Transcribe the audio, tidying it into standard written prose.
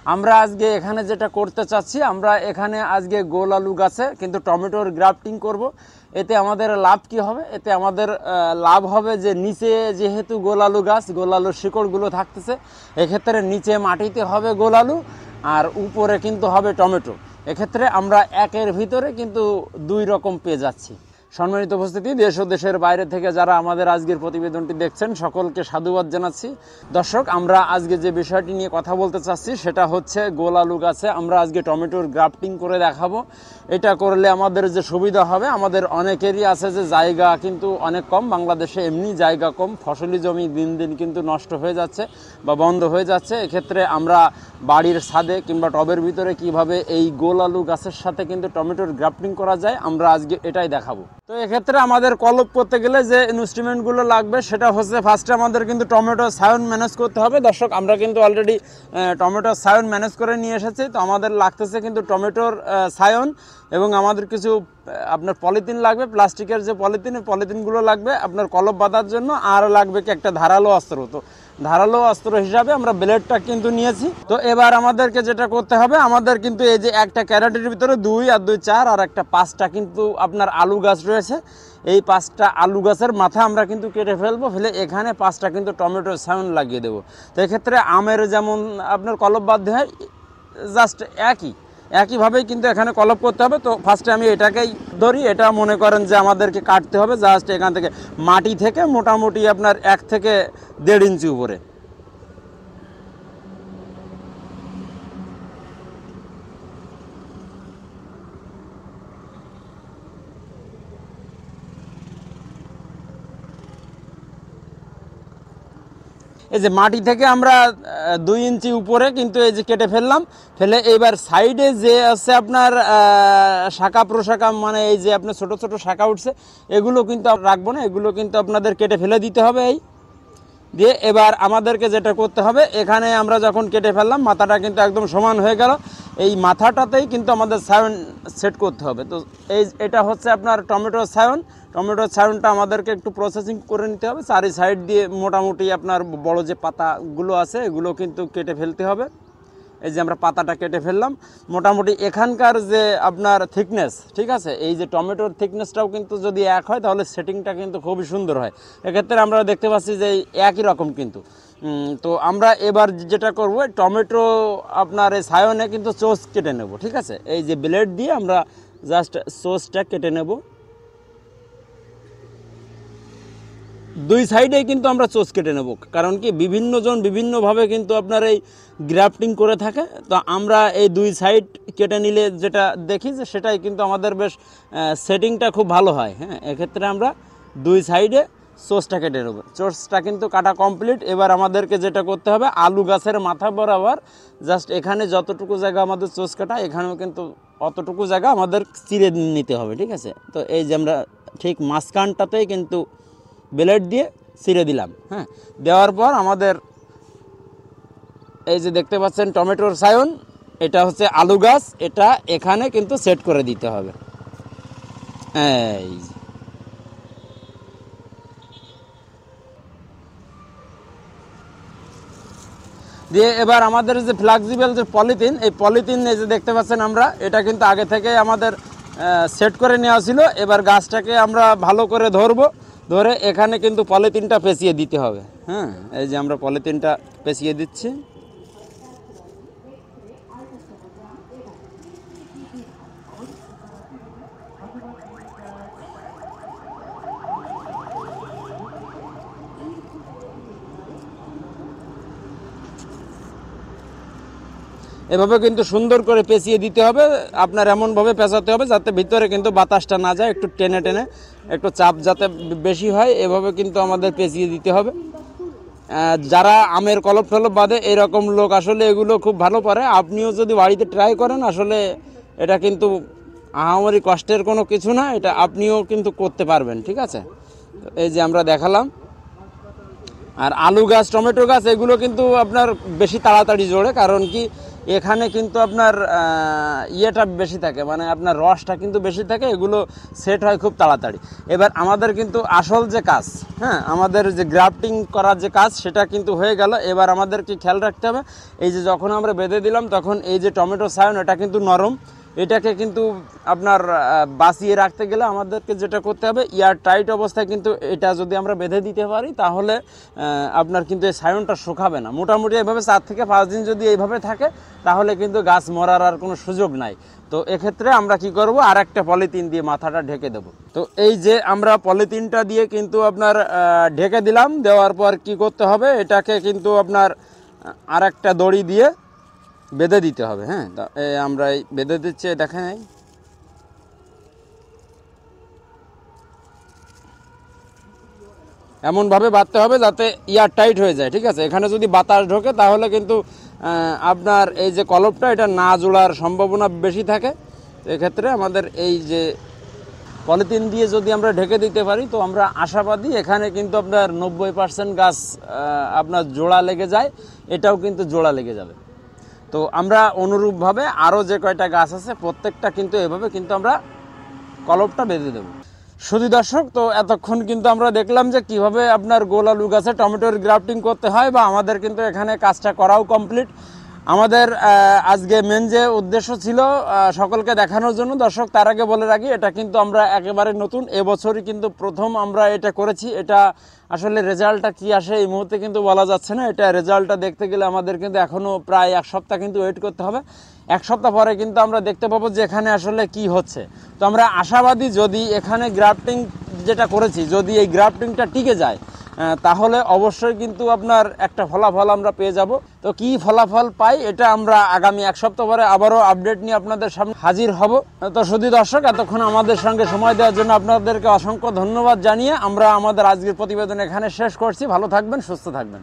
আমরা আজকে এখানে যেটা করতে চাচ্ছি, আমরা এখানে আজকে গোল আলু গাছে কিন্তু টমেটোর গ্রাফটিং করব। এতে আমাদের লাভ কি হবে? এতে আমাদের লাভ হবে যে নিচে যেহেতু গোল আলু গাছ, গোল আলুর শিকড়গুলো থাকতেছে, এক্ষেত্রে নিচে মাটিতে হবে গোল আলু আর উপরে কিন্তু হবে টমেটো। এক্ষেত্রে আমরা একের ভিতরে কিন্তু দুই রকম পেয়ে যাচ্ছি। সম্মানিত উপস্থিতি, দেশ ও দেশের বাইরে থেকে যারা আমাদের আজকের প্রতিবেদনটি দেখছেন সকলকে সাধুবাদ জানাচ্ছি। দর্শক, আমরা আজকে যে বিষয়টি নিয়ে কথা বলতে চাচ্ছি সেটা হচ্ছে গোল আলু গাছে আমরা আজকে টমেটোর গ্রাফটিং করে দেখাবো। এটা করলে আমাদের যে সুবিধা হবে, আমাদের অনেকেরই আছে যে জায়গা কিন্তু অনেক কম, বাংলাদেশে এমনি জায়গা কম, ফসলি জমি দিন দিন কিন্তু নষ্ট হয়ে যাচ্ছে বা বন্ধ হয়ে যাচ্ছে। এক্ষেত্রে আমরা বাড়ির ছাদে কিংবা টবের ভিতরে কিভাবে এই গোল আলু গাছের সাথে কিন্তু টমেটোর গ্রাফটিং করা যায়, আমরা আজকে এটাই দেখাবো। তো এক্ষেত্রে আমাদের কলপ করতে গেলে যে ইনস্ট্রুমেন্টগুলো লাগবে সেটা হচ্ছে ফার্স্টে আমাদের কিন্তু টমেটো সায়ন ম্যানেজ করতে হবে। দর্শক, আমরা কিন্তু অলরেডি টমেটো সায়ন ম্যানেজ করে নিয়ে এসেছি। তো আমাদের লাগতেছে কিন্তু টমেটোর সায়ন এবং আমাদের কিছু আপনার পলিথিন লাগবে, প্লাস্টিকের যে পলিথিনগুলো লাগবে আপনার কলপ বাঁধার জন্য, আর লাগবে কি একটা ধারালো অস্ত্র। তো ধারালো অস্ত্র হিসাবে আমরা ব্লেডটা কিন্তু নিয়েছি। তো এবার আমাদেরকে যেটা করতে হবে, আমাদের কিন্তু এই যে একটা ক্যারেটের ভিতরে 2 আর 2 4 আর একটা 5টা কিন্তু আপনার আলু গাছ রয়েছে। এই 5টা আলু গাছের মাথা আমরা কিন্তু কেটে ফেলবো, ফেলে এখানে 5টা কিন্তু টমেটোর সাউন্ড লাগিয়ে দেবো। তো এক্ষেত্রে আমের যেমন আপনার কলপ বাঁধতে হয়, জাস্ট একইভাবেই কিন্তু এখানে কলপ করতে হবে। তো ফার্স্টে আমি এটাকেই ধরি, এটা মনে করেন যে আমাদেরকে কাটতে হবে জাস্ট এখান থেকে মাটি থেকে মোটামুটি আপনার 1 থেকে 1.5 ইঞ্চি উপরে। এই যে মাটি থেকে আমরা 2 ইঞ্চি উপরে কিন্তু এই যে কেটে ফেললাম, ফেলে এবার সাইডে যে আছে আপনার শাখা প্রশাখা, মানে এই যে আপনার ছোট ছোট শাখা উঠছে, এগুলো কিন্তু রাখবো না, এগুলো কিন্তু আপনাদের কেটে ফেলে দিতে হবে। এই দিয়ে এবার আমাদেরকে যেটা করতে হবে, এখানে আমরা যখন কেটে ফেললাম মাথাটা কিন্তু একদম সমান হয়ে গেল, এই মাথাটাতেই কিন্তু আমাদের সায়ন সেট করতে হবে। তো এটা হচ্ছে আপনার টমেটোর সায়নটা আমাদেরকে একটু প্রসেসিং করে নিতে হবে। চারি সাইড দিয়ে মোটামুটি আপনার বড় যে পাতাগুলো আছে এগুলো কিন্তু কেটে ফেলতে হবে। এই যে আমরা পাতাটা কেটে ফেললাম, মোটামুটি এখানকার যে আপনার থিকনেস, ঠিক আছে, এই যে টমেটোর থিকনেসটাও কিন্তু যদি এক হয় তাহলে সেটিংটা কিন্তু খুবই সুন্দর হয়। এক্ষেত্রে আমরা দেখতে পাচ্ছি যে একই রকম কিন্তু। তো আমরা এবার যেটা করব, টমেটো আপনার এই সায়নে কিন্তু চোষ কেটে নেব, ঠিক আছে। এই যে ব্লেড দিয়ে আমরা জাস্ট চোষটা কেটে নেব, 2 সাইডেই কিন্তু আমরা চোষ কেটে নেব। কারণ কি, বিভিন্ন জন বিভিন্নভাবে কিন্তু আপনার এই গ্রাফটিং করে থাকে। তো আমরা এই 2 সাইড কেটে নিলে যেটা দেখি যে সেটাই কিন্তু আমাদের বেশ সেটিংটা খুব ভালো হয়। হ্যাঁ, এক্ষেত্রে আমরা 2 সাইডে চোষটা কেটে নেব। চোষটা কিন্তু কাটা কমপ্লিট। এবার আমাদেরকে যেটা করতে হবে, আলু গাছের মাথা বরাবর জাস্ট এখানে যতটুকু জায়গা আমাদের চোষ কাটা, এখানেও কিন্তু অতটুকু জায়গা আমাদের চিরে নিতে হবে, ঠিক আছে। তো এই যে আমরা ঠিক মাঝখানটাতেই কিন্তু ব্লেড দিয়ে ছিঁড়ে দিলাম। হ্যাঁ, দেওয়ার পর আমাদের এই যে দেখতে পাচ্ছেন টমেটোর সায়ন, এটা হচ্ছে আলু গাছ, এটা এখানে কিন্তু সেট করে দিতে হবে। এই দিয়ে এবার আমাদের যে ফ্লেক্সিবল যে পলিথিন, এই পলিথিন এই যে দেখতে পাচ্ছেন আমরা, এটা কিন্তু আগে থেকে আমাদের সেট করে নেওয়া ছিল। এবার গাছটাকে আমরা ভালো করে ধরে এখানে কিন্তু পলিথিনটা পেঁচিয়ে দিতে হবে। হ্যাঁ, এই যে আমরা পলিথিনটা পেঁচিয়ে দিচ্ছি। এভাবে কিন্তু সুন্দর করে পেঁচিয়ে দিতে হবে। আপনার এমনভাবে পেঁচাতে হবে যাতে ভিতরে কিন্তু বাতাসটা না যায়, একটু টেনে টেনে একটু চাপ যাতে বেশি হয়, এভাবে কিন্তু আমাদের পেঁচিয়ে দিতে হবে। যারা আমের কলপ টলপ বাঁধে এরকম লোক আসলে এগুলো খুব ভালো পারে। আপনিও যদি বাড়িতে ট্রাই করেন, আসলে এটা কিন্তু আহামরি কষ্টের কোনো কিছু না, এটা আপনিও কিন্তু করতে পারবেন, ঠিক আছে। এই যে আমরা দেখালাম। আর আলু গাছ, টমেটো গাছ এগুলো কিন্তু আপনার বেশি তাড়াতাড়ি জোড়ে, কারণ কি এখানে কিন্তু আপনার ইয়েটা বেশি থাকে, মানে আপনার রসটা কিন্তু বেশি থাকে, এগুলো সেট হয় খুব তাড়াতাড়ি। এবার আমাদের কিন্তু আসল যে কাজ, হ্যাঁ, আমাদের যে গ্রাফটিং করার যে কাজ সেটা কিন্তু হয়ে গেল। এবার আমাদেরকে খেয়াল রাখতে হবে, এই যে যখন আমরা বেঁধে দিলাম তখন এই যে টমেটো সায়ন এটা কিন্তু নরম, এটাকে কিন্তু আপনার বাঁচিয়ে রাখতে গেলে আমাদেরকে যেটা করতে হবে, এয়ার টাইট অবস্থায় কিন্তু এটা যদি আমরা বেঁধে দিতে পারি তাহলে আপনার কিন্তু এই সায়নটা শুকাবে না। মোটামুটি এভাবে 4 থেকে 5 দিন যদি এইভাবে থাকে তাহলে কিন্তু গাছ মরার আর কোনো সুযোগ নাই। তো এক্ষেত্রে আমরা কি করব, আর একটা পলিথিন দিয়ে মাথাটা ঢেকে দেব। তো এই যে আমরা পলিথিনটা দিয়ে কিন্তু আপনার ঢেকে দিলাম, দেওয়ার পর কি করতে হবে, এটাকে কিন্তু আপনার আর একটা দড়ি দিয়ে বেঁধে দিতে হবে। হ্যাঁ, আমরা বেঁধে দিচ্ছি, দেখেন এমনভাবে বাঁধতে হবে যাতে এয়ার টাইট হয়ে যায়, ঠিক আছে। এখানে যদি বাতাস ঢোকে তাহলে কিন্তু আপনার এই যে কলপটা এটা না জোড়ার সম্ভাবনা বেশি থাকে। তো এক্ষেত্রে আমাদের এই যে পলিথিন দিয়ে যদি আমরা ঢেকে দিতে পারি তো আমরা আশাবাদী এখানে কিন্তু আপনার 90% গাছ আপনার জোড়া লেগে যায়, এটাও কিন্তু জোড়া লেগে যাবে। তো আমরা অনুরূপভাবে আরও যে কয়টা গাছ আছে প্রত্যেকটা কিন্তু এভাবে কিন্তু আমরা কলপটা বেঁধে দেবো। শুধু দর্শক, তো এতক্ষণ কিন্তু আমরা দেখলাম যে কিভাবে আপনার গোল আলু গাছে টমেটোর গ্রাফটিং করতে হয়, বা আমাদের কিন্তু এখানে কাজটা করাও কমপ্লিট। আমাদের আজকে মেন যে উদ্দেশ্য ছিল সকলকে দেখানোর জন্য। দর্শক, তার আগে বলে রাখি এটা কিন্তু আমরা একেবারে নতুন, এবছরই কিন্তু প্রথম আমরা এটা করেছি। এটা আসলে রেজাল্টটা কি আসে এই মুহূর্তে কিন্তু বলা যাচ্ছে না। এটা রেজাল্টটা দেখতে গেলে আমাদের কিন্তু এখনও প্রায় 1 সপ্তাহ কিন্তু ওয়েট করতে হবে। 1 সপ্তাহ পরে কিন্তু আমরা দেখতে পাবো যে এখানে আসলে কি হচ্ছে। তো আমরা আশাবাদী যদি এখানে গ্রাফটিং যেটা করেছি যদি এই গ্রাফটিংটা টিকে যায় তাহলে অবশ্যই কিন্তু আপনার একটা ফলাফল আমরা পেয়ে যাব। তো কি ফলাফল পাই এটা আমরা আগামী 1 সপ্তাহ পরে আবারও আপডেট নিয়ে আপনাদের সামনে হাজির হব। তো শুধু দর্শক, এতক্ষণ আমাদের সঙ্গে সময় দেওয়ার জন্য আপনাদেরকে অসংখ্য ধন্যবাদ জানিয়ে আমরা আমাদের আজকের প্রতিবেদন এখানে শেষ করছি। ভালো থাকবেন, সুস্থ থাকবেন।